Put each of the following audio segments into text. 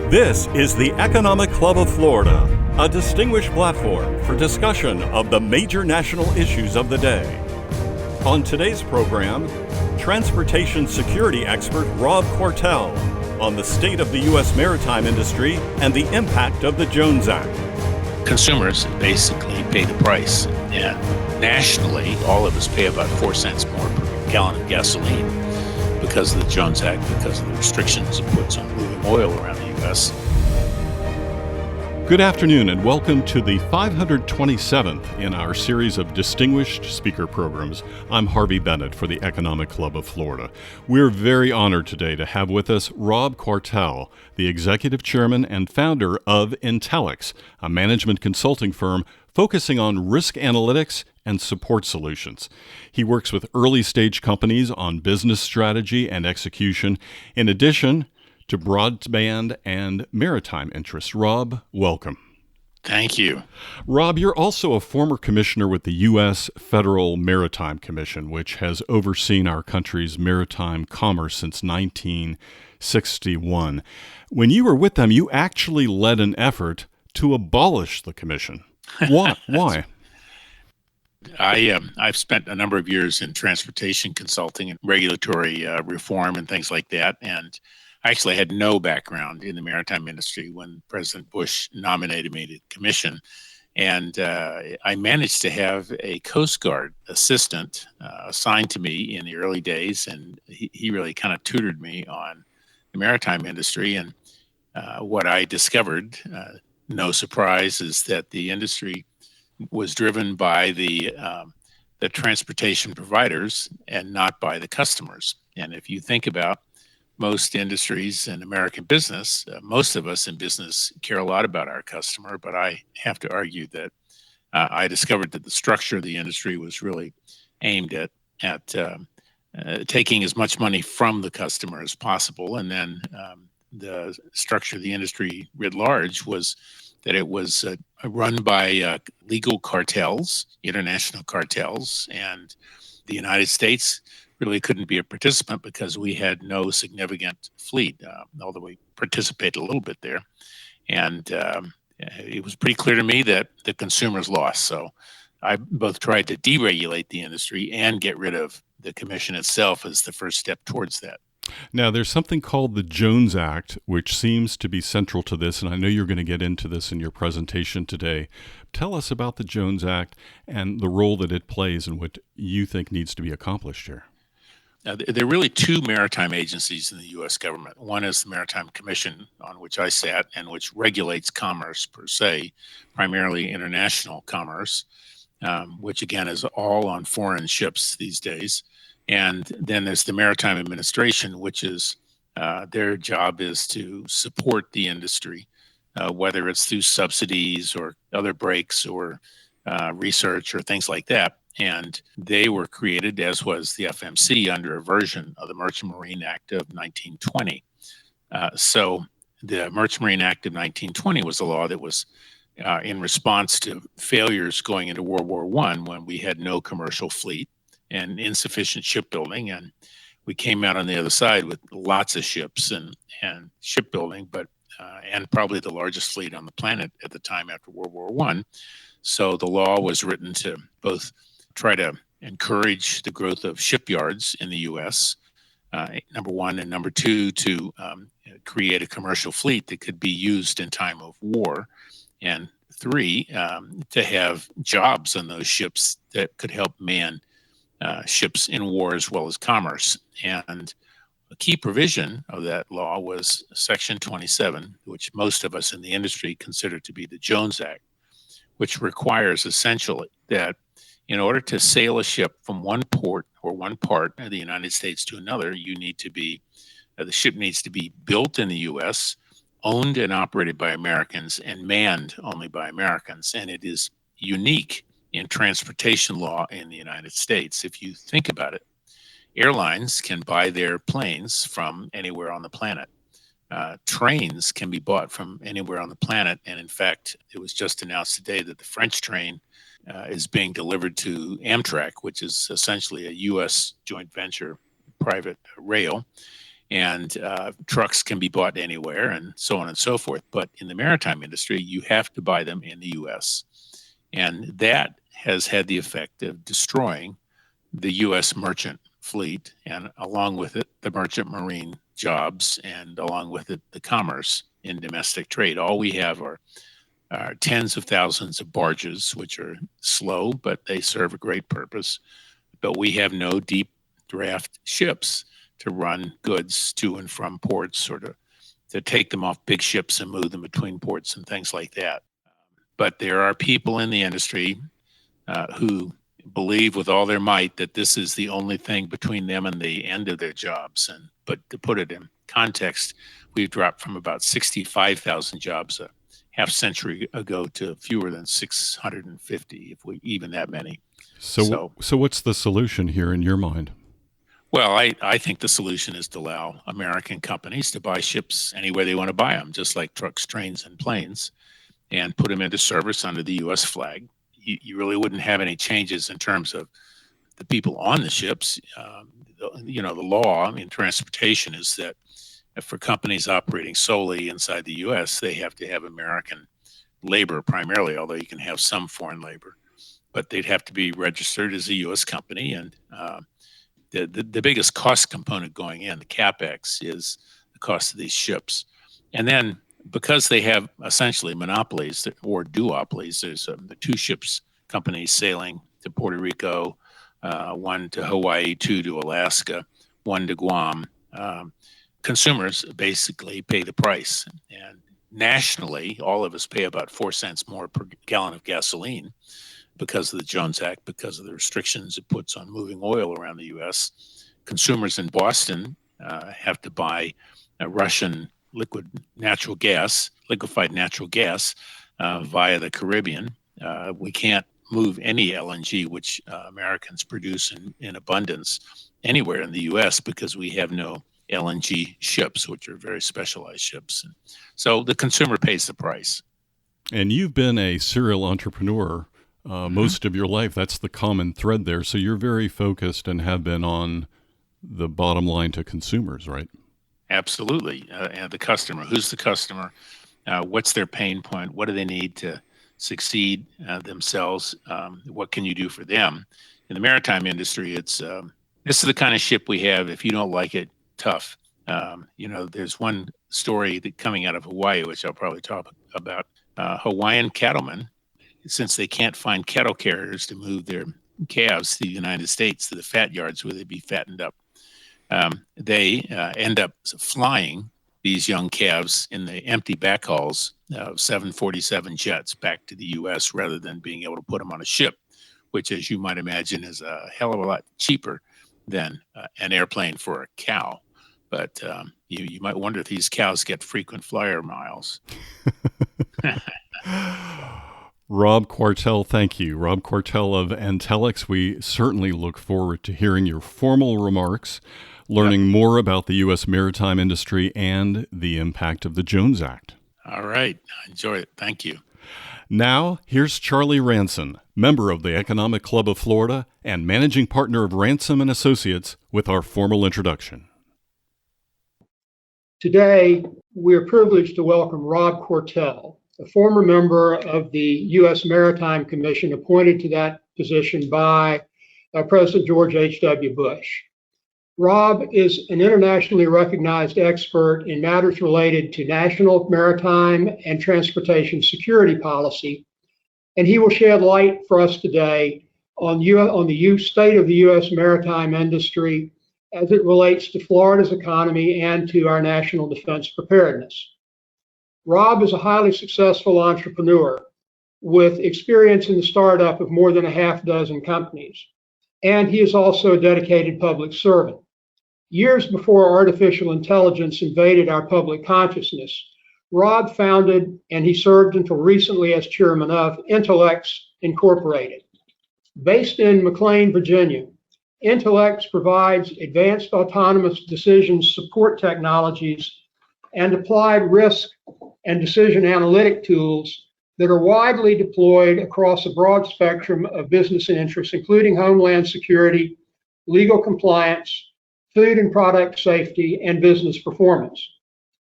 This is the Economic Club of Florida, a distinguished platform for discussion of the major national issues of the day. On today's program, transportation security expert Rob Quartel on the state of the U.S. maritime industry and the impact of the Jones Act. Consumers basically pay the price, and nationally, all of us pay about 4 cents more per gallon of gasoline because of the Jones Act, because of the restrictions it puts on moving oil around the U.S. Good afternoon and welcome to the 527th in our series of distinguished speaker programs. I'm Harvey Bennett for the Economic Club of Florida. We're very honored today to have with us Rob Quartel, the executive chairman and founder of NTELX, a management consulting firm focusing on risk analytics and support solutions. He works with early-stage companies on business strategy and execution, in addition to broadband and maritime interests. Rob, welcome. Thank you. Rob, you're also a former commissioner with the U.S. Federal Maritime Commission, which has overseen our country's maritime commerce since 1961. When you were with them, you actually led an effort to abolish the commission. Why? I've spent a number of years in transportation consulting and regulatory reform and things like that, and I actually had no background in the maritime industry when President Bush nominated me to the commission. And I managed to have a Coast Guard assistant assigned to me in the early days, and he really kind of tutored me on the maritime industry. And what I discovered, no surprise, is that the industry was driven by the transportation providers and not by the customers. And if you think about most industries in American business, most of us in business care a lot about our customer, but I have to argue that I discovered that the structure of the industry was really aimed at taking as much money from the customer as possible. And then the structure of the industry writ large was that it was run by legal cartels, international cartels, and the United States really couldn't be a participant because we had no significant fleet, although we participated a little bit there. And it was pretty clear to me that the consumers lost. So I both tried to deregulate the industry and get rid of the commission itself as the first step towards that. Now, there's something called the Jones Act, which seems to be central to this, and I know you're going to get into this in your presentation today. Tell us about the Jones Act and the role that it plays and what you think needs to be accomplished here. There are really two maritime agencies in the U.S. government. One is the Maritime Commission, on which I sat, and which regulates commerce per se, primarily international commerce, which again is all on foreign ships these days. And then there's the Maritime Administration, which is their job is to support the industry, whether it's through subsidies or other breaks or research or things like that. And they were created, as was the FMC, under a version of the Merchant Marine Act of 1920. So the Merchant Marine Act of 1920 was a law that was in response to failures going into World War I, when we had no commercial fleet and insufficient shipbuilding. And we came out on the other side with lots of ships and shipbuilding, but and probably the largest fleet on the planet at the time after World War I. So the law was written to both try to encourage the growth of shipyards in the U.S., number one, and number two, to create a commercial fleet that could be used in time of war, and three, to have jobs on those ships that could help man ships in war as well as commerce. And a key provision of that law was Section 27, which most of us in the industry consider to be the Jones Act, which requires essentially that in order to sail a ship from one port or one part of the United States to another, you need to be, the ship needs to be built in the U.S., owned and operated by Americans, and manned only by Americans. And it is unique in transportation law in the United States. If you think about it, airlines can buy their planes from anywhere on the planet. Trains can be bought from anywhere on the planet. And in fact, it was just announced today that the French train is being delivered to Amtrak, which is essentially a U.S. joint venture private rail. and trucks can be bought anywhere, and so on and so forth. But in the maritime industry, you have to buy them in the U.S., and that has had the effect of destroying the U.S. merchant fleet, and along with it, the merchant marine jobs, and along with it, the commerce in domestic trade. All we have are tens of thousands of barges, which are slow, but they serve a great purpose. But we have no deep draft ships to run goods to and from ports, or to take them off big ships and move them between ports and things like that. But there are people in the industry who believe with all their might that this is the only thing between them and the end of their jobs. But to put it in context, we've dropped from about 65,000 jobs a half century ago to fewer than 650, if we even that many. So what's the solution here in your mind? Well, I think the solution is to allow American companies to buy ships anywhere they want to buy them, just like trucks, trains, and planes, and put them into service under the U.S. flag. You really wouldn't have any changes in terms of the people on the ships. The law in transportation is that for companies operating solely inside the U.S., they have to have American labor primarily, although you can have some foreign labor. But they'd have to be registered as a U.S. company. And the biggest cost component going in, the CapEx, is the cost of these ships. And then because they have essentially monopolies or duopolies, there's the two ships companies sailing to Puerto Rico, one to Hawaii, two to Alaska, one to Guam. Consumers basically pay the price. And nationally, all of us pay about 4 cents more per gallon of gasoline because of the Jones Act, because of the restrictions it puts on moving oil around the U.S. Consumers in Boston have to buy Russian liquefied natural gas via the Caribbean. We can't move any LNG, which Americans produce in abundance, anywhere in the U.S. because we have no LNG ships, which are very specialized ships. And so the consumer pays the price. And you've been a serial entrepreneur most of your life. That's the common thread there. So you're very focused and have been on the bottom line to consumers, right? Absolutely. And the customer. Who's the customer? What's their pain point? What do they need to succeed themselves? What can you do for them? In the maritime industry, this is the kind of ship we have. If you don't like it, tough. There's one story coming out of Hawaii, which I'll probably talk about. Hawaiian cattlemen, since they can't find cattle carriers to move their calves to the United States, to the fat yards where they'd be fattened up, they end up flying these young calves in the empty backhauls of 747 jets back to the U.S. rather than being able to put them on a ship, which, as you might imagine, is a hell of a lot cheaper than an airplane for a cow. But you might wonder if these cows get frequent flyer miles. Rob Quartel, thank you. Rob Quartel of NTELX. We certainly look forward to hearing your formal remarks, learning more about the U.S. maritime industry and the impact of the Jones Act. All right. Enjoy it. Thank you. Now, here's Charlie Ranson, member of the Economic Club of Florida and managing partner of Ransom & Associates, with our formal introduction. Today, we are privileged to welcome Rob Quartel, a former member of the U.S. Maritime Commission appointed to that position by President George H.W. Bush. Rob is an internationally recognized expert in matters related to national maritime and transportation security policy, and he will shed light for us today on the state of the U.S. maritime industry as it relates to Florida's economy and to our national defense preparedness. Rob is a highly successful entrepreneur with experience in the startup of more than a half dozen companies, and he is also a dedicated public servant. Years before artificial intelligence invaded our public consciousness, Rob founded, and he served until recently as chairman of, NTELX Incorporated. Based in McLean, Virginia, NTELX provides advanced autonomous decision support technologies and applied risk and decision analytic tools that are widely deployed across a broad spectrum of business interests, including homeland security, legal compliance, food and product safety, and business performance.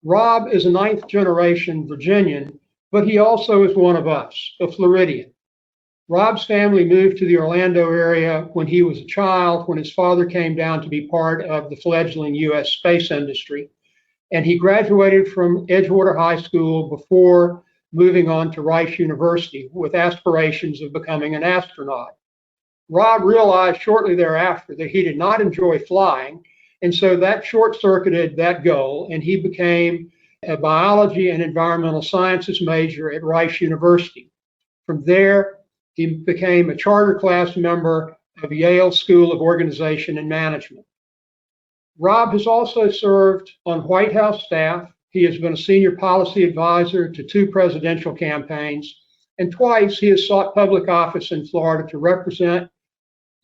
Rob is a ninth-generation Virginian, but he also is one of us, a Floridian. Rob's family moved to the Orlando area when he was a child, when his father came down to be part of the fledgling U.S. space industry, and he graduated from Edgewater High School before moving on to Rice University with aspirations of becoming an astronaut. Rob realized shortly thereafter that he did not enjoy flying, and so that short-circuited that goal, and he became a biology and environmental sciences major at Rice University. From there, he became a charter class member of Yale School of Organization and Management. Rob has also served on White House staff. He has been a senior policy advisor to 2 presidential campaigns, and twice he has sought public office in Florida to represent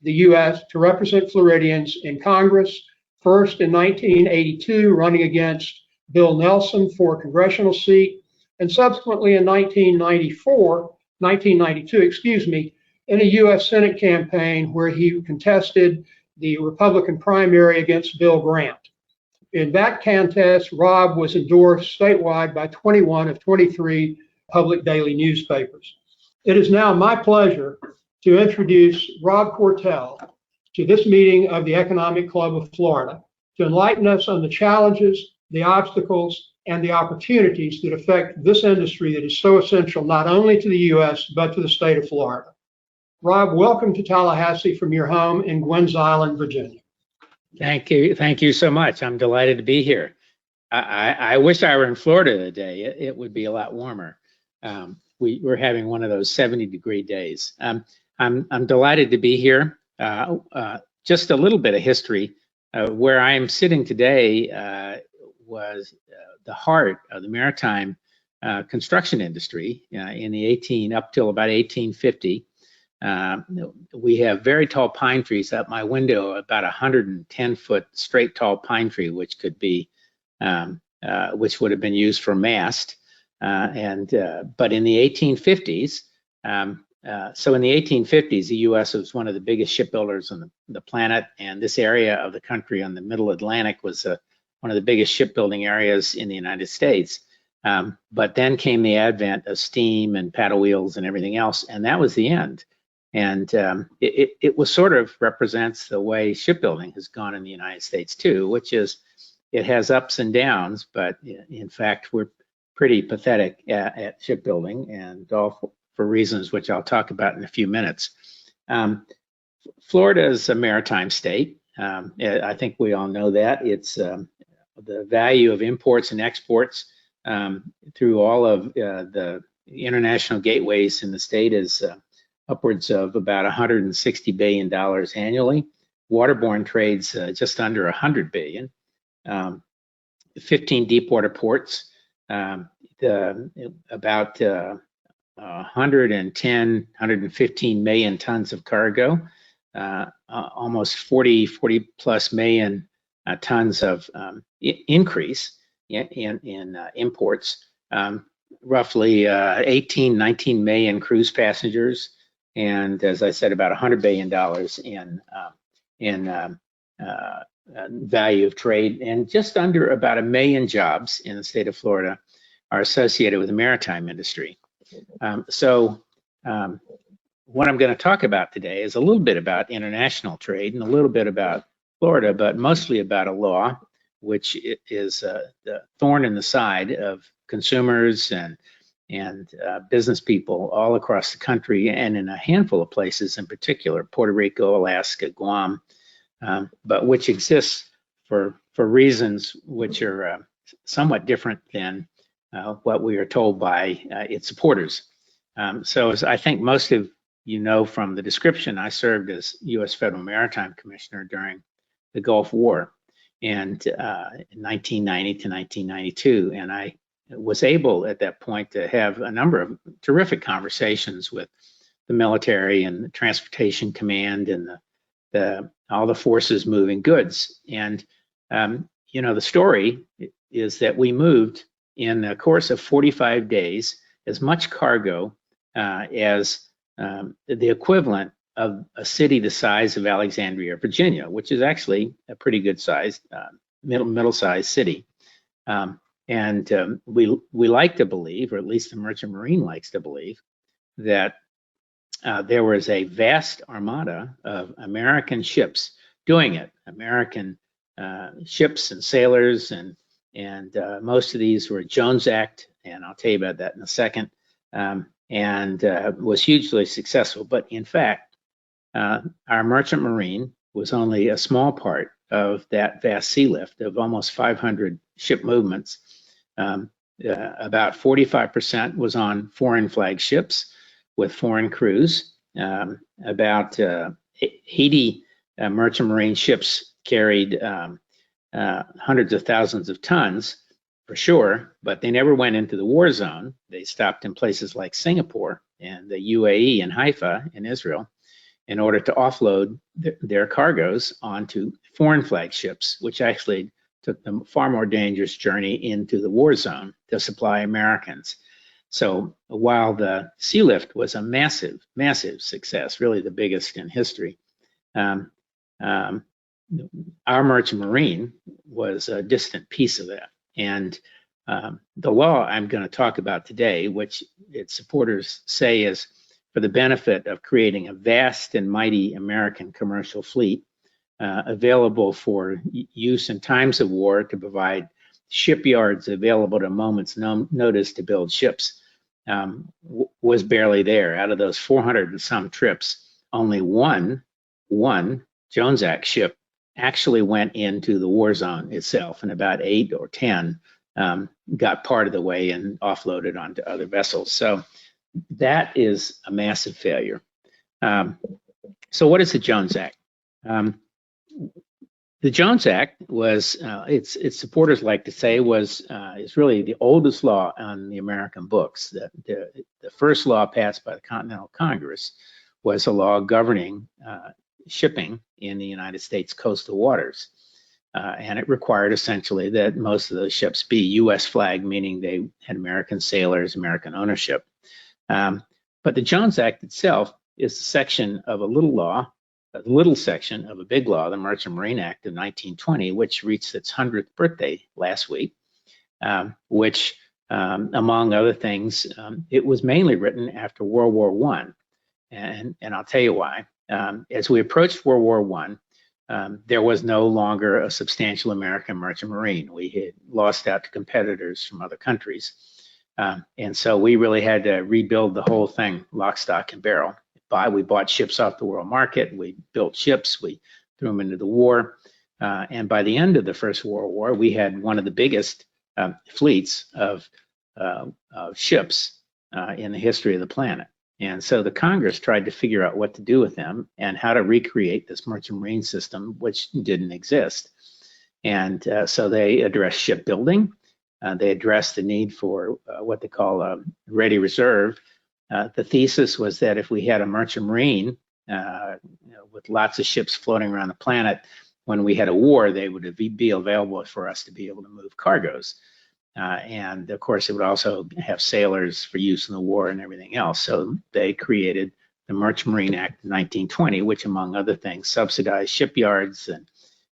the U.S., to represent Floridians in Congress, first in 1982, running against Bill Nelson for a congressional seat, and subsequently in 1992, in a U.S. Senate campaign where he contested the Republican primary against Bill Grant. In that contest, Rob was endorsed statewide by 21 of 23 public daily newspapers. It is now my pleasure to introduce Rob Quartel to this meeting of the Economic Club of Florida to enlighten us on the challenges, the obstacles, and the opportunities that affect this industry that is so essential not only to the U.S., but to the state of Florida. Rob, welcome to Tallahassee from your home in Gwynns Island, Virginia. Thank you. Thank you so much. I'm delighted to be here. I wish I were in Florida today. It would be a lot warmer. We're having one of those 70-degree days. I'm delighted to be here. Just a little bit of history. Where I am sitting today was the heart of the maritime construction industry in the up till about 1850. We have very tall pine trees up my window, about 110-foot straight tall pine tree, which could be, which would have been used for mast. But in the 1850s, so in the 1850s, the U.S. was one of the biggest shipbuilders on the planet, and this area of the country on the Middle Atlantic was one of the biggest shipbuilding areas in the United States. But then came the advent of steam and paddle wheels and everything else, and that was the end. And it was sort of represents the way shipbuilding has gone in the United States too, which is it has ups and downs, but in fact, we're pretty pathetic at shipbuilding, and all for reasons which I'll talk about in a few minutes. Florida is a maritime state. I think we all know that. It's the value of imports and exports through all of the international gateways in the state is upwards of about $160 billion annually. Waterborne trades just under $100 billion. 15 deepwater ports, about 115 million tons of cargo, almost 40 plus million tons of increase in imports, roughly 19 million cruise passengers, and as I said, about $100 billion in value of trade, and just under about 1 million jobs in the state of Florida are associated with the maritime industry. What I'm going to talk about today is a little bit about international trade and a little bit about Florida, but mostly about a law which is the thorn in the side of consumers and business people all across the country, and in a handful of places in particular, Puerto Rico, Alaska, Guam, but which exists for reasons which are somewhat different than what we are told by its supporters. So as I think most of you know from the description, I served as U.S. Federal Maritime Commissioner during the Gulf War and in 1990 to 1992, and I was able at that point to have a number of terrific conversations with the military and the Transportation Command and all the forces moving goods. And you know, the story is that we moved in the course of 45 days as much cargo as the equivalent of a city the size of Alexandria, Virginia, which is actually a pretty good sized, middle-sized city. We like to believe, or at least the Merchant Marine likes to believe, that there was a vast armada of American ships doing it. American ships and sailors, and most of these were Jones Act, and I'll tell you about that in a second, was hugely successful. But in fact, our Merchant Marine was only a small part of that vast sea lift of almost 500 ship movements. About 45% was on foreign flag ships with foreign crews. About 80 Merchant Marine ships carried hundreds of thousands of tons, for sure, but they never went into the war zone. They stopped in places like Singapore and the UAE and Haifa in Israel in order to offload their cargoes onto foreign flag ships, which actually took them a far more dangerous journey into the war zone to supply Americans. So while the sea lift was a massive, massive success, really the biggest in history, our Merchant Marine was a distant piece of that. And the law I'm going to talk about today, which its supporters say is for the benefit of creating a vast and mighty American commercial fleet available for use in times of war to provide shipyards available at a moment's notice to build ships, was barely there. Out of those 400 and some trips, only one Jones Act ship actually went into the war zone itself, and about 8 or 10 got part of the way and offloaded onto other vessels. So that is a massive failure. So what is the Jones Act? The Jones Act was, its supporters like to say, is really the oldest law on the American books. The first law passed by the Continental Congress was a law governing shipping in the United States coastal waters. And it required essentially that most of those ships be U.S. flagged, meaning they had American sailors, American ownership. But the Jones Act itself is a section of a little section of a big law, the Merchant Marine Act of 1920, which reached its 100th birthday last week, which, among other things, it was mainly written after World War I. And I'll tell you why. As we approached World War I, there was no longer a substantial American merchant marine. We had lost out to competitors from other countries. And so we really had to rebuild the whole thing, lock, stock, and barrel. We bought ships off the world market. We built ships. We threw them into the war. And by the end of the First World War, we had one of the biggest fleets of ships in the history of the planet. And so the Congress tried to figure out what to do with them and how to recreate this merchant marine system, which didn't exist. And so they addressed shipbuilding. They addressed the need for what they call a ready reserve. The thesis was that if we had a merchant marine with lots of ships floating around the planet, when we had a war, they would be available for us to be able to move cargoes. And of course, it would also have sailors for use in the war and everything else. So they created the Merchant Marine Act of 1920, which, among other things, subsidized shipyards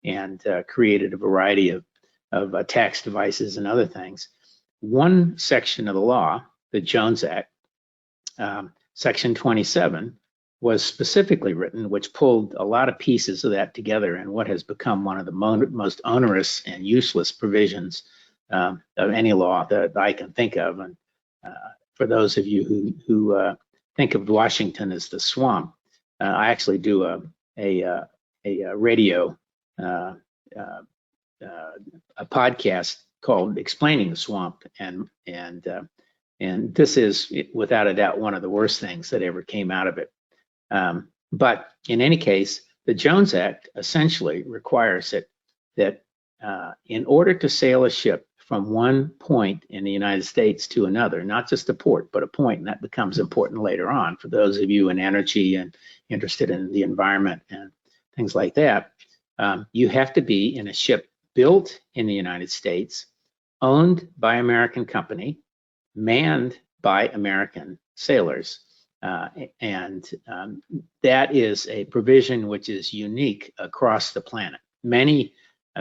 and created a variety of tax devices and other things. One section of the law, the Jones Act, Section 27, was specifically written, which pulled a lot of pieces of that together in what has become one of the most onerous and useless provisions of any law that I can think of. And for those of you who think of Washington as the swamp, I actually do a radio, a podcast called "Explaining the Swamp," and this is without a doubt one of the worst things that ever came out of it. But in any case, the Jones Act essentially requires that in order to sail a ship from one point in the United States to another, not just a port, but a point, and that becomes important later on for those of you in energy and interested in the environment and things like that, you have to be in a ship built in the United States, owned by American company, manned by American sailors, and that is a provision which is unique across the planet. Many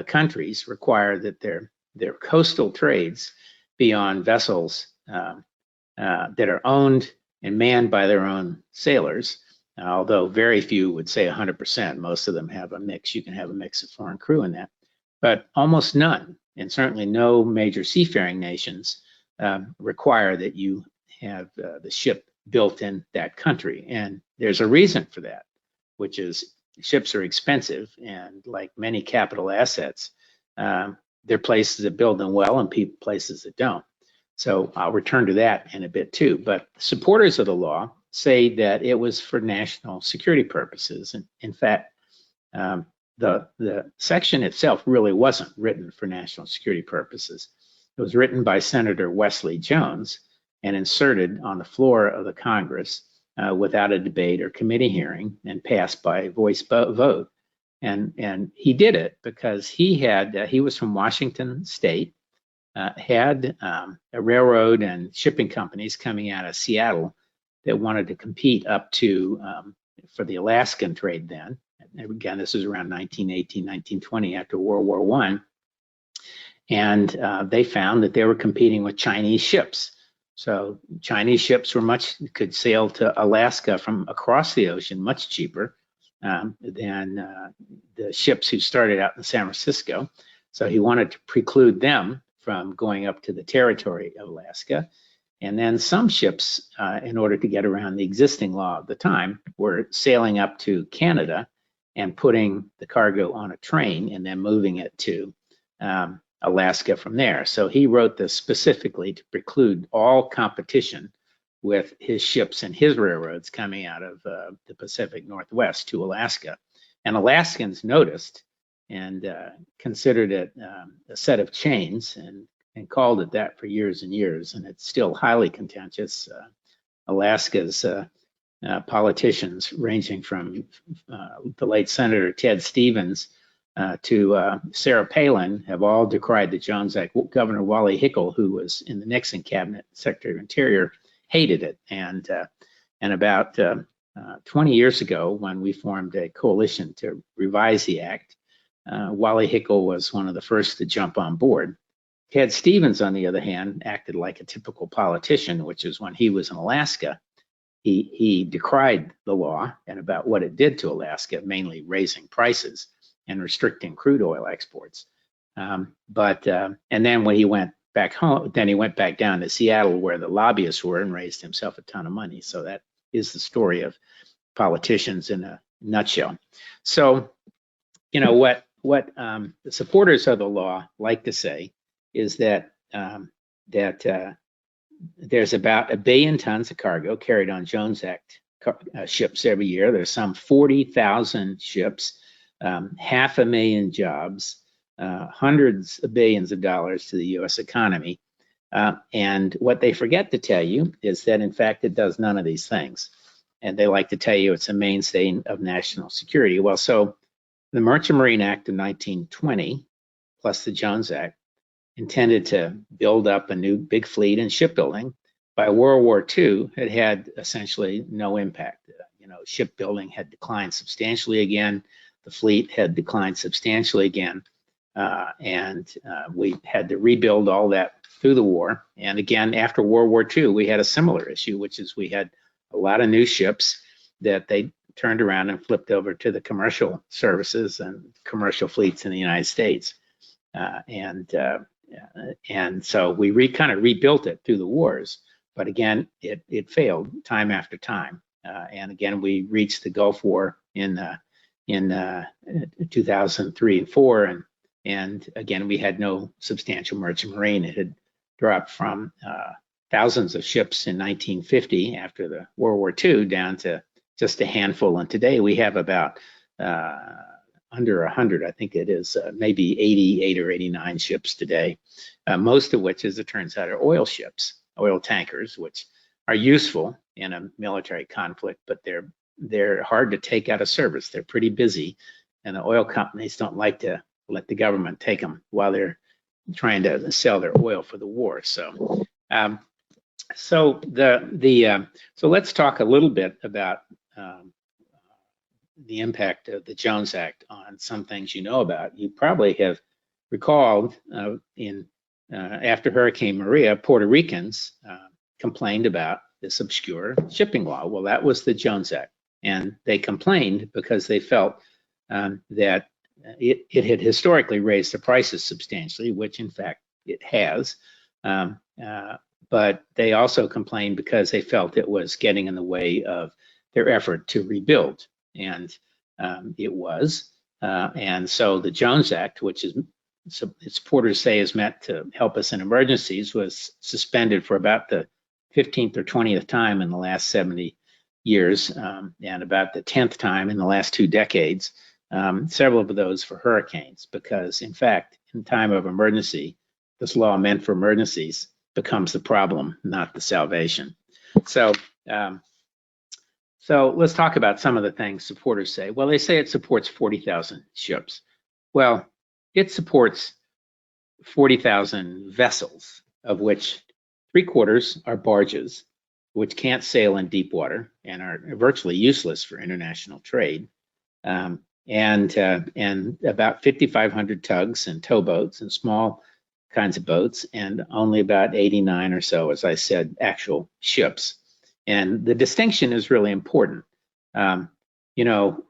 countries require that their coastal trades be on vessels that are owned and manned by their own sailors, although very few would say 100%. Most of them have a mix. You can have a mix of foreign crew in that, but almost none, and certainly no major seafaring nations require that you have the ship built in that country. And there's a reason for that, which is ships are expensive, and like many capital assets, there are places that build them well and places that don't. So I'll return to that in a bit too. But supporters of the law say that it was for national security purposes. And in fact, the section itself really wasn't written for national security purposes. It was written by Senator Wesley Jones and inserted on the floor of the Congress without a debate or committee hearing, and passed by voice vote. And he did it because he was from Washington State, had a railroad and shipping companies coming out of Seattle that wanted to compete up to for the Alaskan trade then. And again, this is around 1918, 1920, after World War I. And they found that they were competing with Chinese ships. So Chinese ships could sail to Alaska from across the ocean much cheaper than the ships who started out in San Francisco. So he wanted to preclude them from going up to the territory of Alaska. And then some ships, in order to get around the existing law of the time, were sailing up to Canada and putting the cargo on a train and then moving it to Alaska from there. So he wrote this specifically to preclude all competition with his ships and his railroads coming out of the Pacific Northwest to Alaska. And Alaskans noticed and considered it a set of chains and called it that for years and years. And it's still highly contentious. Alaska's politicians, ranging from the late Senator Ted Stevens to Sarah Palin, have all decried the Jones Act. Governor Wally Hickel, who was in the Nixon cabinet, Secretary of Interior, hated it. And about 20 years ago, when we formed a coalition to revise the act, Wally Hickel was one of the first to jump on board. Ted Stevens, on the other hand, acted like a typical politician, which is when he was in Alaska, he decried the law and about what it did to Alaska, mainly raising prices and restricting crude oil exports. And then when he went back home, then he went back down to Seattle where the lobbyists were and raised himself a ton of money. So that is the story of politicians in a nutshell. So, you know, what the supporters of the law like to say is that there's about 1 billion tons of cargo carried on Jones Act ships every year. There's some 40,000 ships, 500,000 jobs, hundreds of billions of dollars to the U.S. economy. And what they forget to tell you is that, in fact, it does none of these things. And they like to tell you it's a mainstay of national security. Well, so the Merchant Marine Act of 1920, plus the Jones Act, intended to build up a new big fleet in shipbuilding. By World War II, it had essentially no impact. Shipbuilding had declined substantially again. The fleet had declined substantially again. And we had to rebuild all that through the war. And again, after World War II, we had a similar issue, which is we had a lot of new ships that they turned around and flipped over to the commercial services and commercial fleets in the United States. And so we kind of rebuilt it through the wars, but again, it failed time after time. And again, we reached the Gulf War in 2003 and 4, and again, we had no substantial merchant marine. It had dropped from thousands of ships in 1950 after the World War II down to just a handful, and today we have about under 100, I think it is, maybe 88 or 89 ships today, most of which, as it turns out, are oil ships, oil tankers, which are useful in a military conflict, but they're hard to take out of service. They're pretty busy, and the oil companies don't like to let the government take them while they're trying to sell their oil for the war. So So so let's talk a little bit about the impact of the Jones Act on some things you know about. You probably have recalled after Hurricane Maria, Puerto Ricans complained about this obscure shipping law. Well, that was the Jones Act, and they complained because they felt that it had historically raised the prices substantially, which in fact it has. But they also complained because they felt it was getting in the way of their effort to rebuild, and it was. And so the Jones Act, which is supporters say is meant to help us in emergencies, was suspended for about the 15th or 20th time in the last 70 years, and about the 10th time in the last 2 decades. Several of those for hurricanes, because in fact, in time of emergency, this law meant for emergencies becomes the problem, not the salvation. So, so let's talk about some of the things supporters say. Well, they say it supports 40,000 ships. Well, it supports 40,000 vessels, of which 3/4 are barges, which can't sail in deep water and are virtually useless for international trade. And about 5,500 tugs and towboats and small kinds of boats, and only about 89 or so, as I said, actual ships. And the distinction is really important. You know,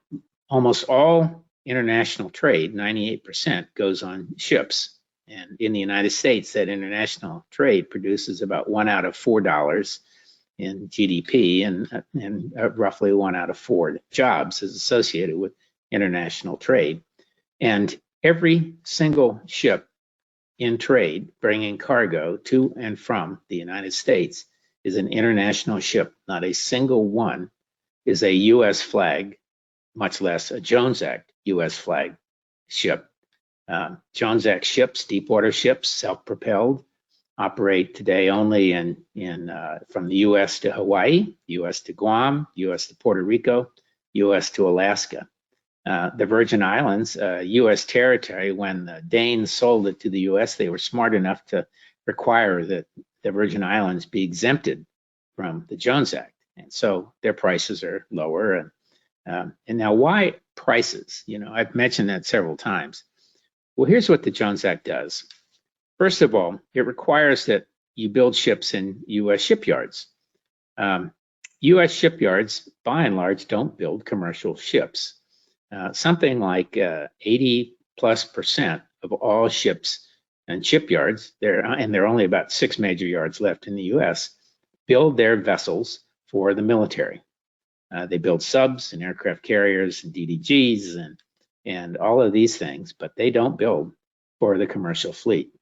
almost all international trade, 98%, goes on ships. And in the United States, that international trade produces about $1 out of $4 in GDP, and roughly 1 out of 4 jobs is associated with international trade. And every single ship in trade bringing cargo to and from the United States is an international ship. Not a single one is a U.S. flag, much less a Jones Act U.S. flag ship. Jones Act ships, deepwater ships, self-propelled, operate today only from the U.S. to Hawaii, U.S. to Guam, U.S. to Puerto Rico, U.S. to Alaska. The Virgin Islands, U.S. territory, when the Danes sold it to the U.S., they were smart enough to require that the Virgin Islands be exempted from the Jones Act. And so their prices are lower. And now why prices? You know, I've mentioned that several times. Well, here's what the Jones Act does. First of all, it requires that you build ships in U.S. shipyards. U.S. shipyards, by and large, don't build commercial ships. Something like 80+% of all ships and shipyards, there are only about 6 major yards left in the U.S., build their vessels for the military. They build subs and aircraft carriers and DDGs and all of these things, but they don't build for the commercial fleet.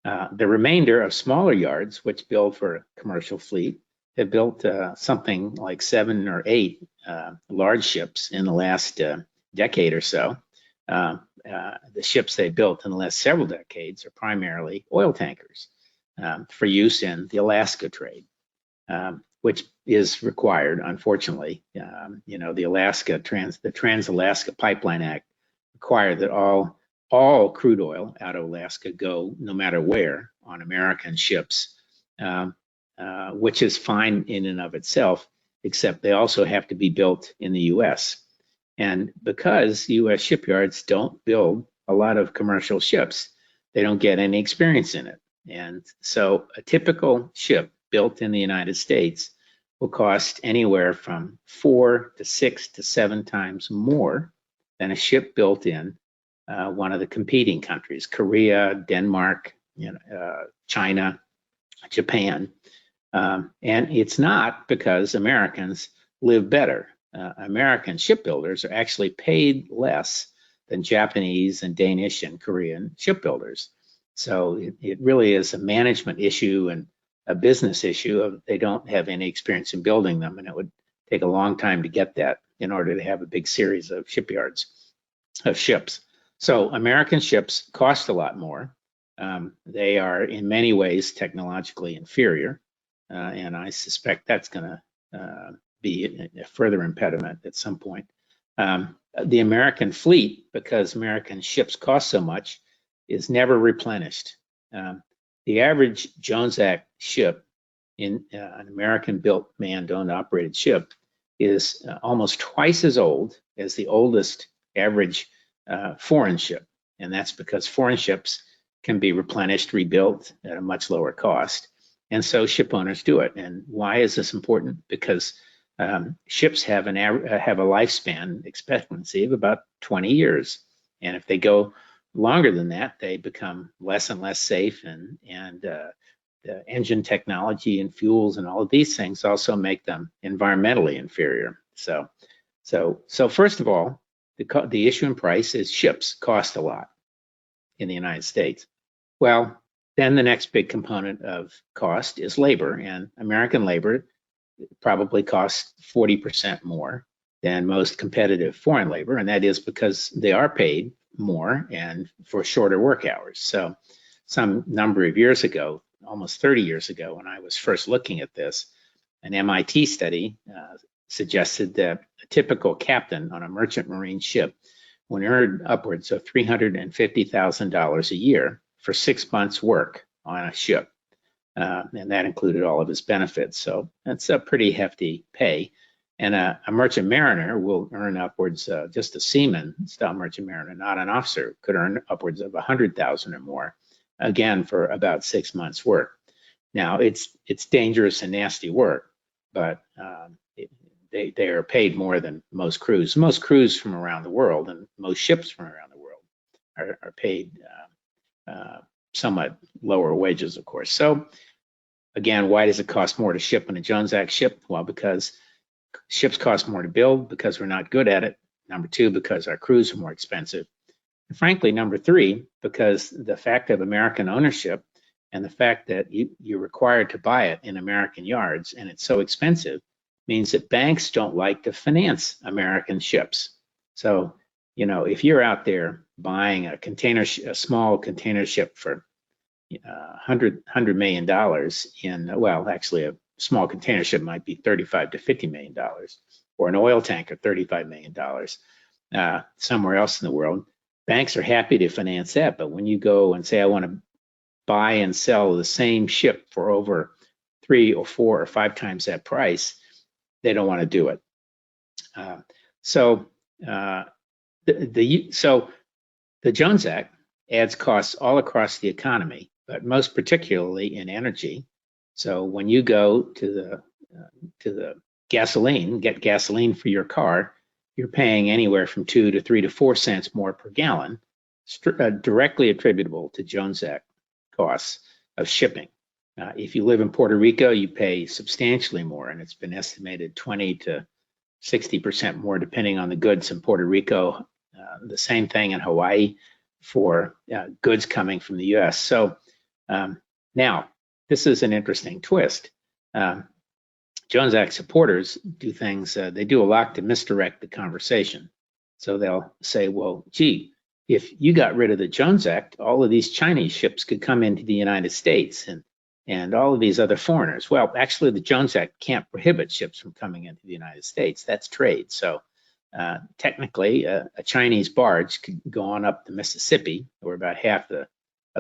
The remainder of smaller yards, which build for a commercial fleet, have built something like 7 or 8 large ships in the last decade or so. The ships they built in the last several decades are primarily oil tankers for use in the Alaska trade, which is required, unfortunately. You know, the Trans-Alaska Pipeline Act required that all crude oil out of Alaska go no matter where on American ships, which is fine in and of itself, except they also have to be built in the U.S. And because U.S. shipyards don't build a lot of commercial ships, they don't get any experience in it. And so a typical ship built in the United States will cost anywhere from 4 to 6 to 7 times more than a ship built in one of the competing countries, Korea, Denmark, China, Japan. And it's not because Americans live better. American shipbuilders are actually paid less than Japanese and Danish and Korean shipbuilders. So it really is a management issue and a business issue of they don't have any experience in building them, and it would take a long time to get that in order to have a big series of shipyards of ships. So American ships cost a lot more. They are in many ways technologically inferior, and I suspect that's going to be a further impediment at some point. The American fleet, because American ships cost so much, is never replenished. The average Jones Act ship in an American-built, manned-owned, operated ship is almost twice as old as the oldest average foreign ship. And that's because foreign ships can be replenished, rebuilt at a much lower cost. And so ship owners do it. And why is this important? Because ships have a lifespan expectancy of about 20 years. And if they go longer than that, they become less and less safe, and the engine technology and fuels and all of these things also make them environmentally inferior. So first of all, the issue in price is ships cost a lot in the United States. Well, then the next big component of cost is labor, and American labor probably costs 40% more than most competitive foreign labor, and that is because they are paid more and for shorter work hours. So some number of years ago, almost 30 years ago, when I was first looking at this, an MIT study suggested that a typical captain on a merchant marine ship would earn upwards of $350,000 a year for 6 months' work on a ship. And that included all of his benefits. So that's a pretty hefty pay. And a merchant mariner will earn upwards, just a seaman style merchant mariner, not an officer, could earn upwards of $100,000 or more, again, for about 6 months' work. Now, it's dangerous and nasty work, but they are paid more than most crews. Most crews from around the world and most ships from around the world are paid somewhat lower wages, of course. So again, why does it cost more to ship in a Jones Act ship? Well, because ships cost more to build, because we're not good at it. Number two, because our crews are more expensive. And frankly, number three, because the fact of American ownership and the fact that you're required to buy it in American yards and it's so expensive means that banks don't like to finance American ships. So, you know, if you're out there buying a small container ship for $100 million well, actually a small container ship might be $35 to $50 million, or an oil tanker, $35 million, somewhere else in the world, banks are happy to finance that. But when you go and say, I want to buy and sell the same ship for over 3 or 4 or 5 times that price, they don't want to do it. So the Jones Act adds costs all across the economy, but most particularly in energy. So when you go to the gasoline, get gasoline for your car, you're paying anywhere from 2 to 3 to 4 cents more per gallon, directly attributable to Jones Act costs of shipping. If you live in Puerto Rico, you pay substantially more, and it's been estimated 20 to 60% more depending on the goods in Puerto Rico. The same thing in Hawaii for goods coming from the US. So now, this is an interesting twist. Jones Act supporters do things, they do a lot to misdirect the conversation. So they'll say, well, gee, if you got rid of the Jones Act, all of these Chinese ships could come into the United States and all of these other foreigners. Well, actually, the Jones Act can't prohibit ships from coming into the United States. That's trade. So technically, a Chinese barge could go on up the Mississippi, where about half of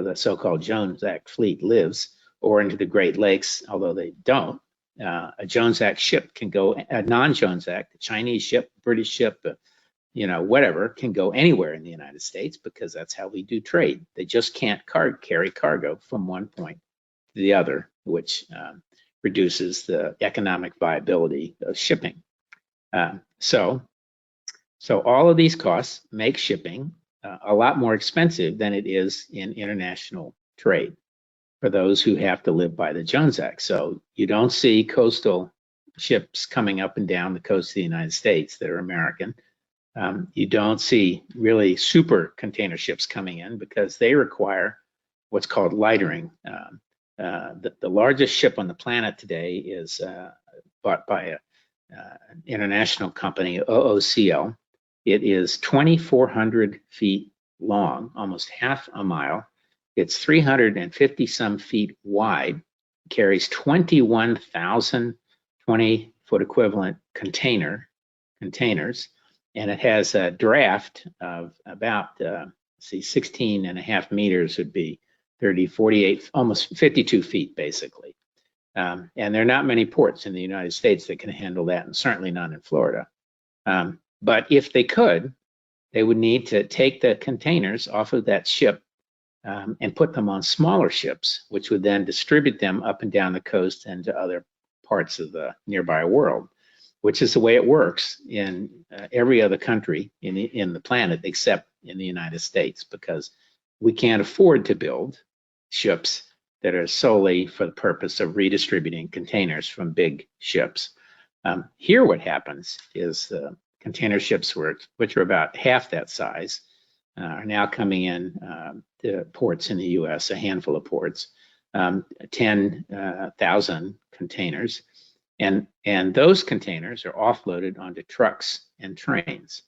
the so-called Jones Act fleet lives, or into the Great Lakes, although they don't. A Jones Act ship can go, a non-Jones Act, a Chinese ship, British ship, whatever, can go anywhere in the United States because that's how we do trade. They just can't carry cargo from one point to the other, which reduces the economic viability of shipping. So all of these costs make shipping a lot more expensive than it is in international trade for those who have to live by the Jones Act. So you don't see coastal ships coming up and down the coast of the United States that are American. You don't see really super container ships coming in because they require what's called lightering. The largest ship on the planet today is bought by an international company, OOCL. It is 2,400 feet long, almost half a mile. It's 350 some feet wide, carries 21,000 20-foot equivalent containers, and it has a draft of about 16 and a half meters, would be 30, 48, almost 52 feet basically. And there are not many ports in the United States that can handle that, and certainly none in Florida. But if they could, they would need to take the containers off of that ship and put them on smaller ships, which would then distribute them up and down the coast and to other parts of the nearby world, which is the way it works in every other country in the planet except in the United States, because we can't afford to build ships that are solely for the purpose of redistributing containers from big ships. Here what happens is the container ships, which are about half that size, are now coming in to ports in the US, a handful of ports, 10,000 containers. And those containers are offloaded onto trucks and trains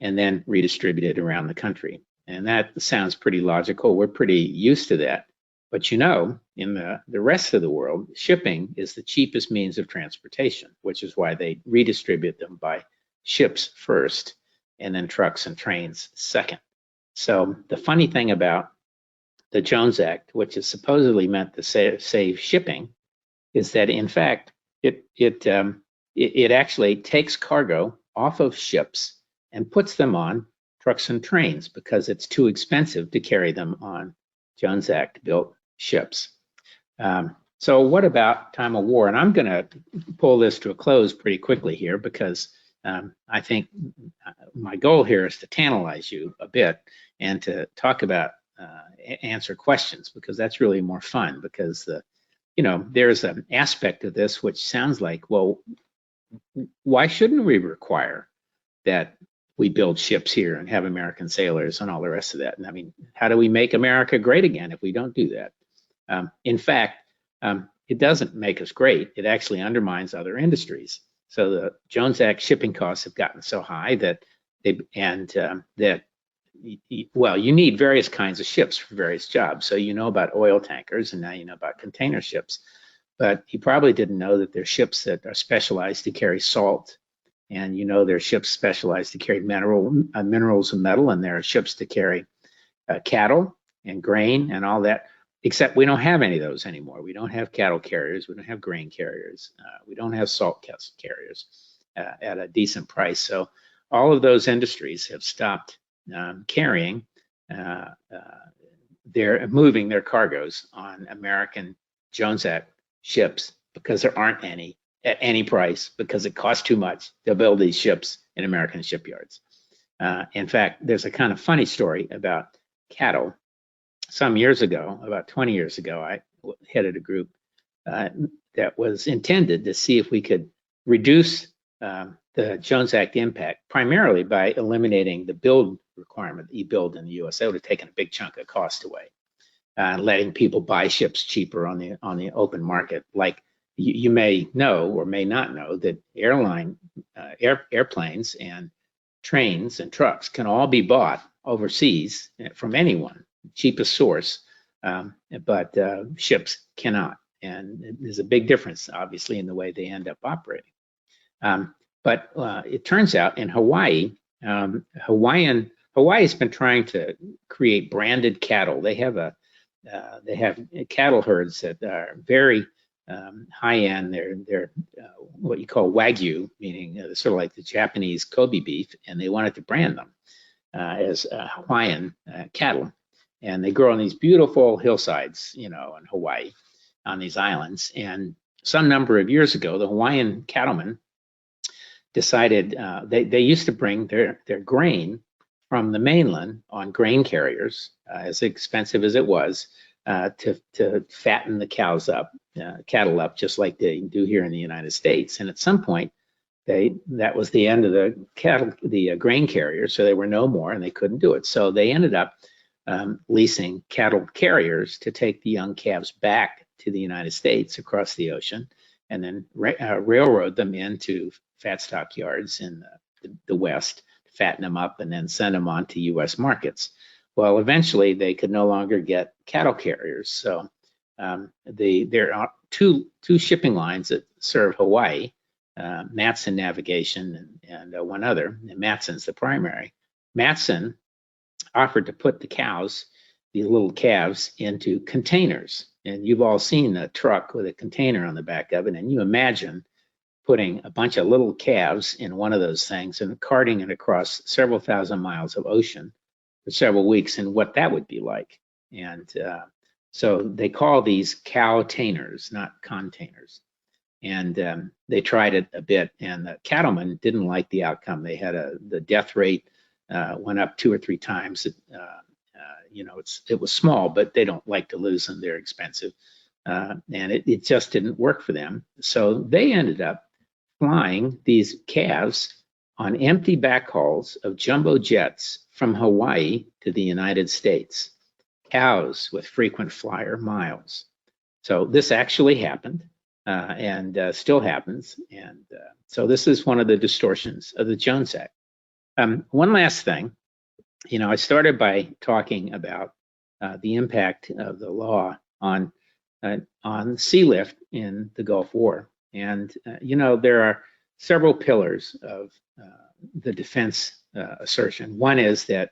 and then redistributed around the country. And that sounds pretty logical. We're pretty used to that. But in the rest of the world, shipping is the cheapest means of transportation, which is why they redistribute them by ships first and then trucks and trains second. So the funny thing about the Jones Act, which is supposedly meant to save shipping, is that in fact, it actually takes cargo off of ships and puts them on trucks and trains because it's too expensive to carry them on Jones Act built ships. So what about time of war? And I'm going to pull this to a close pretty quickly here because I think my goal here is to tantalize you a bit and to talk about answer questions, because that's really more fun, because there's an aspect of this which sounds like, well, why shouldn't we require that we build ships here and have American sailors and all the rest of that? And I mean, how do we make America great again if we don't do that? In fact, it doesn't make us great. It actually undermines other industries. So the Jones Act shipping costs have gotten so high that you need various kinds of ships for various jobs. So you know about oil tankers, and now you know about container ships. But you probably didn't know that there are ships that are specialized to carry salt, and there are ships specialized to carry minerals and metal, and there are ships to carry cattle and grain and all that. Except we don't have any of those anymore. We don't have cattle carriers. We don't have grain carriers. We don't have salt carriers at a decent price. So all of those industries have stopped carrying, moving their cargoes on American Jones Act ships because there aren't any at any price, because it costs too much to build these ships in American shipyards. In fact, there's a kind of funny story about cattle. Some years ago, about 20 years ago, I headed a group that was intended to see if we could reduce the Jones Act impact, primarily by eliminating the build requirement that you build in the US. That would have taken a big chunk of cost away, letting people buy ships cheaper on the open market. Like you may know or may not know that airplanes and trains and trucks can all be bought overseas from anyone, cheapest source, but ships cannot. And there's a big difference, obviously, in the way they end up operating. But it turns out in Hawaii, Hawaii has been trying to create branded cattle. They have cattle herds that are very high end. They're what you call Wagyu, meaning sort of like the Japanese Kobe beef, and they wanted to brand them as Hawaiian cattle. And they grow on these beautiful hillsides, in Hawaii, on these islands. And some number of years ago, the Hawaiian cattlemen decided they used to bring their grain from the mainland on grain carriers, as expensive as it was, to fatten the cattle up, just like they do here in the United States. And at some point, that was the end of the grain carriers, so they were no more, and they couldn't do it. So they ended up leasing cattle carriers to take the young calves back to the United States across the ocean, and then railroad them into fat stock yards in the West, fatten them up, and then send them on to U.S. markets. Well, eventually they could no longer get cattle carriers, so there are two shipping lines that serve Hawaii, Matson Navigation and one other, and Matson's the primary. Matson offered to put the little calves, into containers And you've all seen a truck with a container on the back of it, and you imagine putting a bunch of little calves in one of those things and carting it across several thousand miles of ocean for several weeks, and what that would be like. And so they call these cow-tainers, not containers. And they tried it a bit, and the cattlemen didn't like the outcome. They had the death rate went up 2 or 3 times. You know, it was small, but they don't like to lose them. They're expensive, and it just didn't work for them. So they ended up flying these calves on empty backhauls of jumbo jets from Hawaii to the United States. Cows with frequent flyer miles. So this actually happened, and still happens. And so this is one of the distortions of the Jones Act. One last thing, you know, I started by talking about the impact of the law on sea lift in the Gulf War. And, you know, there are several pillars of the defense assertion. One is that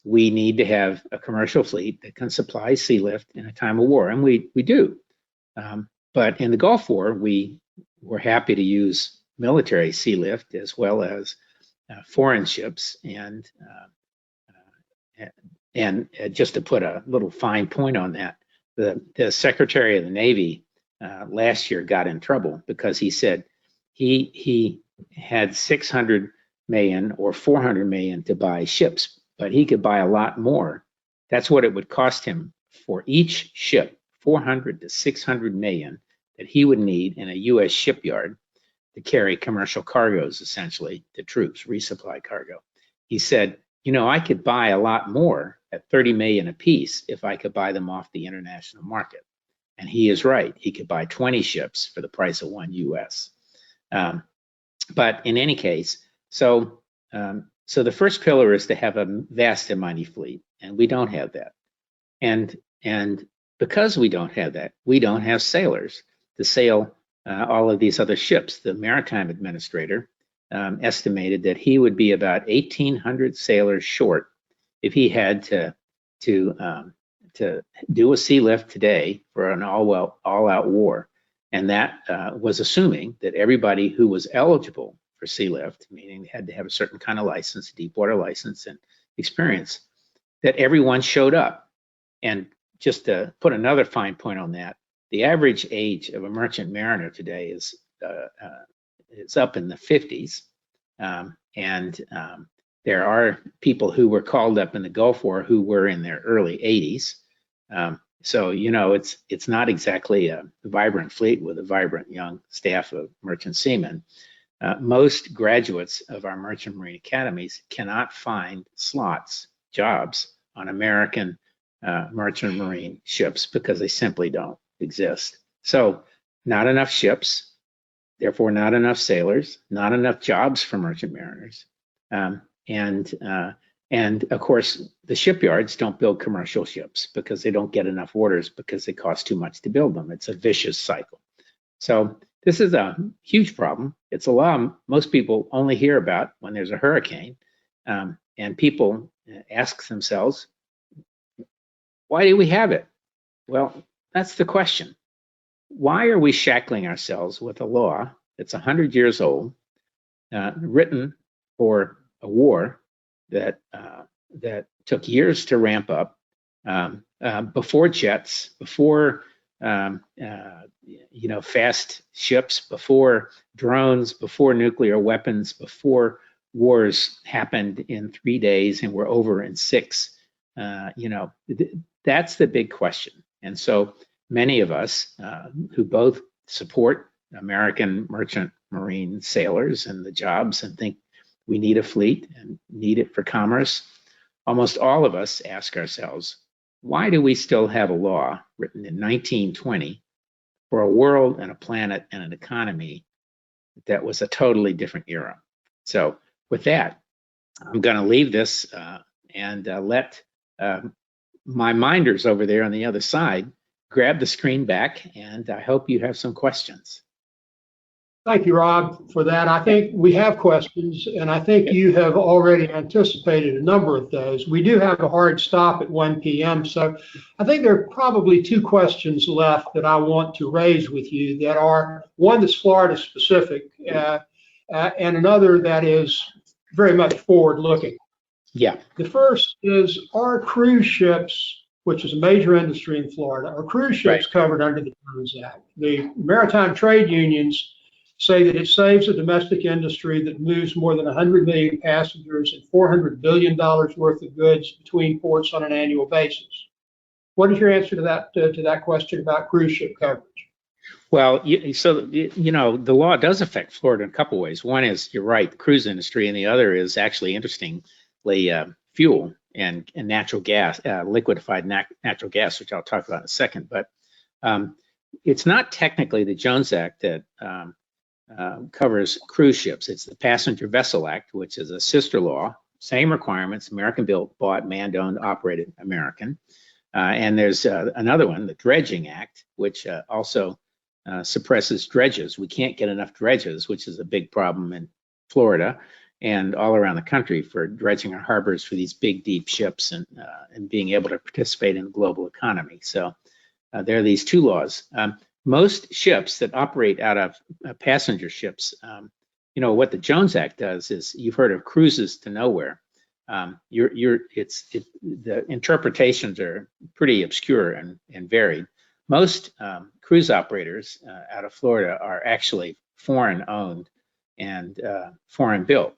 we need to have a commercial fleet that can supply sea lift in a time of war, and we do. But in the Gulf War, we were happy to use military sea lift as well as foreign ships. And just to put a little fine point on that, the Secretary of the Navy last year got in trouble because he said he had 600 million or 400 million to buy ships, but he could buy a lot more. That's what it would cost him for each ship, 400 to 600 million that he would need in a U.S. shipyard to carry commercial cargoes, essentially, to troops, resupply cargo. He said, you know, I could buy a lot more at 30 million a piece if I could buy them off the international market. And he is right. He could buy 20 ships for the price of one U.S. But in any case, so the first pillar is to have a vast and mighty fleet, and we don't have that. And because we don't have that, we don't have sailors to sail all of these other ships. The Maritime Administrator estimated that he would be about 1,800 sailors short if he had to do a sea lift today for an all-out war. And that was assuming that everybody who was eligible for sea lift, meaning they had to have a certain kind of license, deep water license and experience, that everyone showed up. And just to put another fine point on that, the average age of a merchant mariner today is up in the 50s. There are people who were called up in the Gulf War who were in their early 80s. So, you know, it's not exactly a vibrant fleet with a vibrant young staff of merchant seamen. Most graduates of our merchant marine academies cannot find jobs on American merchant marine ships because they simply don't exist. So not enough ships, therefore not enough sailors, not enough jobs for merchant mariners. And of course, the shipyards don't build commercial ships because they don't get enough orders because they cost too much to build them. It's a vicious cycle. So this is a huge problem. It's a law most people only hear about when there's a hurricane. And people ask themselves, why do we have it? Well, that's the question. Why are we shackling ourselves with a law that's 100 years old, written for a war that took years to ramp up, before jets, before fast ships, before drones, before nuclear weapons, before wars happened in 3 days and were over in 6? That's the big question. And so many of us who both support American merchant marine sailors and the jobs and think we need a fleet and need it for commerce, almost all of us ask ourselves, why do we still have a law written in 1920 for a world and a planet and an economy that was a totally different era? So with that, I'm going to leave this and let my minders over there on the other side grab the screen back, and I hope you have some questions. Thank you, Rob, for that. I think we have questions, and I think you have already anticipated a number of those. We do have a hard stop at 1 p.m., so I think there are probably two questions left that I want to raise with you that are one that's Florida specific and another that is very much forward-looking. Yeah. The first is, are cruise ships, which is a major industry in Florida, are cruise ships covered under the Jones Act? The maritime trade unions say that it saves a domestic industry that moves more than 100 million passengers and $400 billion worth of goods between ports on an annual basis. What is your answer to that question about cruise ship coverage? Well, the law does affect Florida in a couple ways. One is, you're right, the cruise industry, and the other is actually, interestingly, fuel and natural gas, liquefied natural gas, which I'll talk about in a second. But it's not technically the Jones Act that covers cruise ships. It's the Passenger Vessel Act, which is a sister law, same requirements, American built, bought, manned, owned, operated, American. And there's another one, the Dredging Act, which also suppresses dredges. We can't get enough dredges, which is a big problem in Florida and all around the country for dredging our harbors for these big, deep ships and being able to participate in the global economy. So there are these two laws. Most ships that operate out of passenger ships, what the Jones Act does is, you've heard of cruises to nowhere. The interpretations are pretty obscure and varied. Most cruise operators out of Florida are actually foreign owned and foreign built.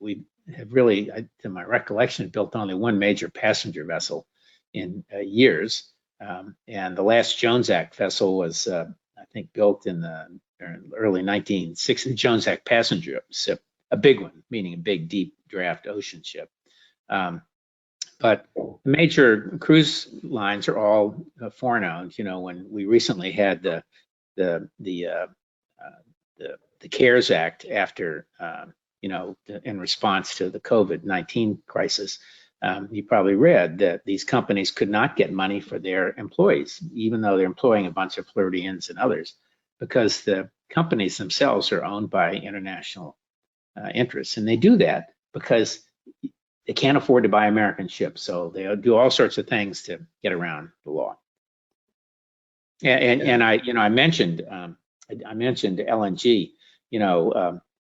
We have really, to my recollection, built only one major passenger vessel in years. And the last Jones Act vessel was, I think, built in the early 1960s, Jones Act passenger ship, a big one, meaning a big, deep draft ocean ship. But the major cruise lines are all foreign owned. When we recently had the CARES Act after, in response to the COVID-19 crisis, you probably read that these companies could not get money for their employees, even though they're employing a bunch of Floridians and others, because the companies themselves are owned by international interests. And they do that because they can't afford to buy American ships. So they do all sorts of things to get around the law. And I mentioned LNG.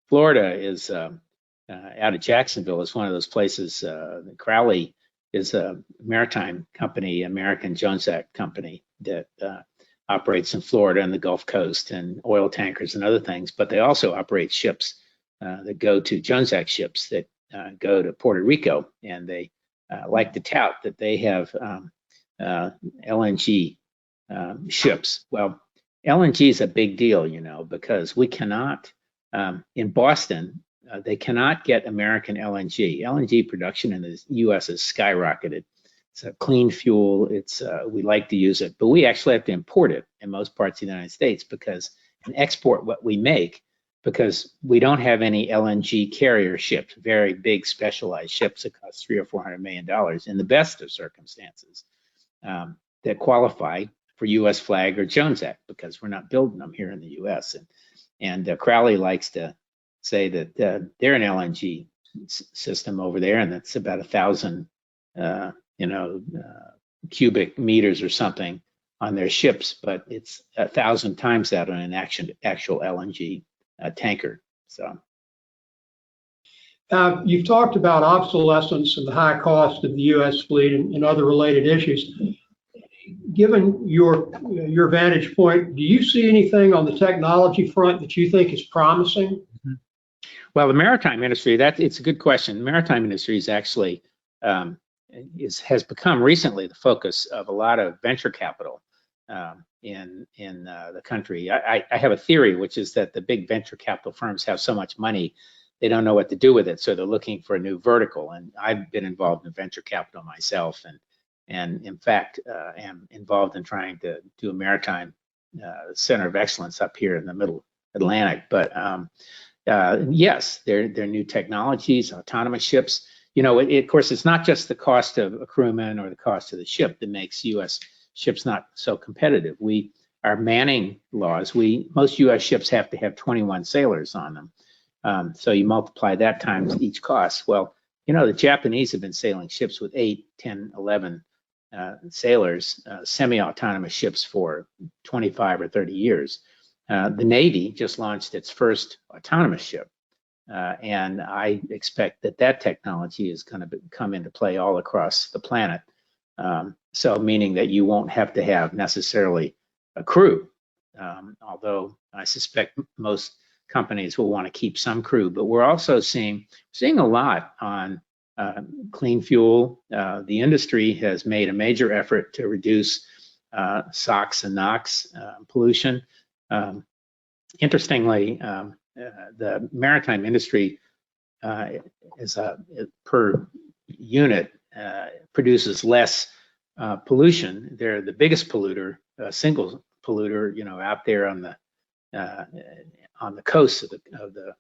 Florida is out of Jacksonville is one of those places. Crowley is a maritime company, American Jones Act company that operates in Florida and the Gulf Coast and oil tankers and other things. But they also operate ships that go to Jones Act ships that go to Puerto Rico, and they like to tout that they have LNG ships. Well, LNG is a big deal, because we cannot, in Boston, they cannot get American LNG. LNG production in the U.S. has skyrocketed. It's a clean fuel. We like to use it, but we actually have to import it in most parts of the United States and export what we make, because we don't have any LNG carrier ships, very big specialized ships that cost $300 or $400 million in the best of circumstances that qualify for U.S. flag or Jones Act, because we're not building them here in the U.S. And Crowley likes to say that they're an LNG system over there, and that's about 1,000 cubic meters or something on their ships, but it's 1,000 times that on an actual LNG tanker. So you've talked about obsolescence and the high cost of the U.S. fleet and other related issues. Given your vantage point, do you see anything on the technology front that you think is promising? Well, the maritime industry, it's a good question. The maritime industry is actually has become recently the focus of a lot of venture capital in the country. I have a theory, which is that the big venture capital firms have so much money, they don't know what to do with it, so they're looking for a new vertical. And I've been involved in venture capital myself, and in fact, am involved in trying to do a maritime center of excellence up here in the Middle Atlantic. But yes, there are new technologies, autonomous ships. Of course, it's not just the cost of a crewman or the cost of the ship that makes U.S. ships not so competitive. We our manning laws, most U.S. ships have to have 21 sailors on them. So you multiply that times each cost. Well, the Japanese have been sailing ships with 8, 10, 11 sailors, semi-autonomous ships for 25 or 30 years. The Navy just launched its first autonomous ship. And I expect that technology is going to come into play all across the planet. So meaning that you won't have to have necessarily a crew, although I suspect most companies will want to keep some crew. But we're also seeing a lot on clean fuel. The industry has made a major effort to reduce SOx and NOx pollution. Interestingly, the maritime industry per unit produces less pollution. They're the biggest polluter, single polluter, out there on the coast of the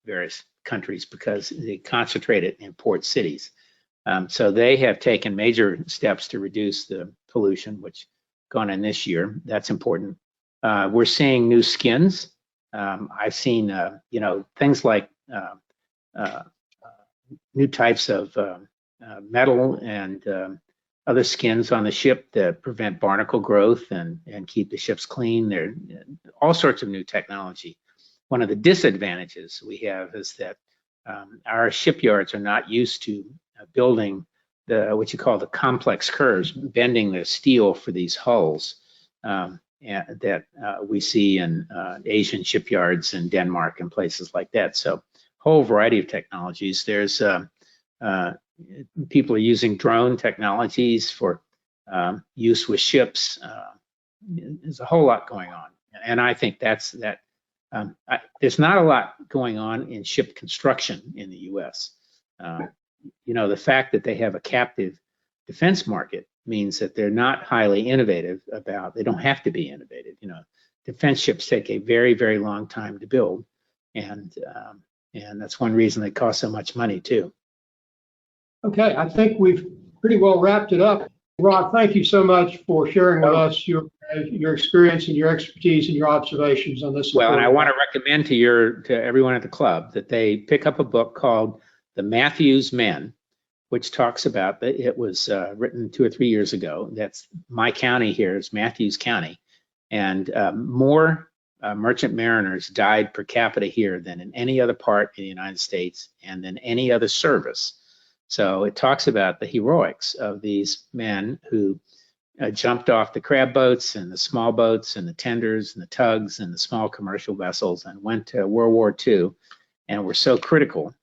various countries, because they concentrate it in port cities. So they have taken major steps to reduce the pollution, which gone in this year. That's important. We're seeing new skins. I've seen, things like new types of metal and other skins on the ship that prevent barnacle growth and keep the ships clean. There are all sorts of new technology. One of the disadvantages we have is that our shipyards are not used to building what you call the complex curves, bending the steel for these hulls. That we see in Asian shipyards in Denmark and places like that. So whole variety of technologies. There's people are using drone technologies for use with ships. There's a whole lot going on. And I think there's not a lot going on in ship construction in the US. The fact that they have a captive defense market means that they're not highly innovative they don't have to be innovative. Defense ships take a very, very long time to build. And that's one reason they cost so much money too. Okay, I think we've pretty well wrapped it up. Rob, thank you so much for sharing with us your experience and your expertise and your observations on this. Well, and I want to recommend to everyone at the club that they pick up a book called The Matthews Men, which talks about that. It was written 2 or 3 years ago. That's my county here is Matthews County, and more merchant mariners died per capita here than in any other part in the United States and than any other service. So it talks about the heroics of these men who jumped off the crab boats and the small boats and the tenders and the tugs and the small commercial vessels and went to World War II and were so critical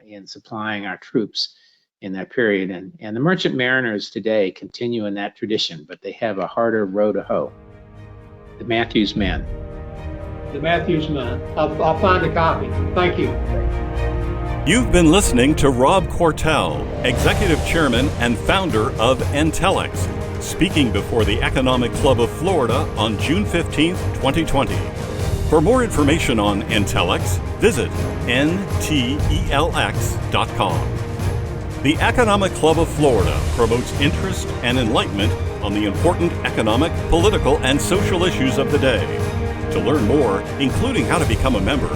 in supplying our troops in that period. And the merchant mariners today continue in that tradition, but they have a harder row to hoe. The Matthews Men. The Matthews Men. I'll find a copy. Thank you. You've been listening to Rob Quartel, Executive Chairman and founder of NTELX, speaking before the Economic Club of Florida on June 15, 2020. For more information on NTELX, visit NTELX.com. The Economic Club of Florida promotes interest and enlightenment on the important economic, political, and social issues of the day. To learn more, including how to become a member,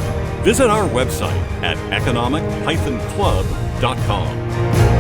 visit our website at economic-club.com.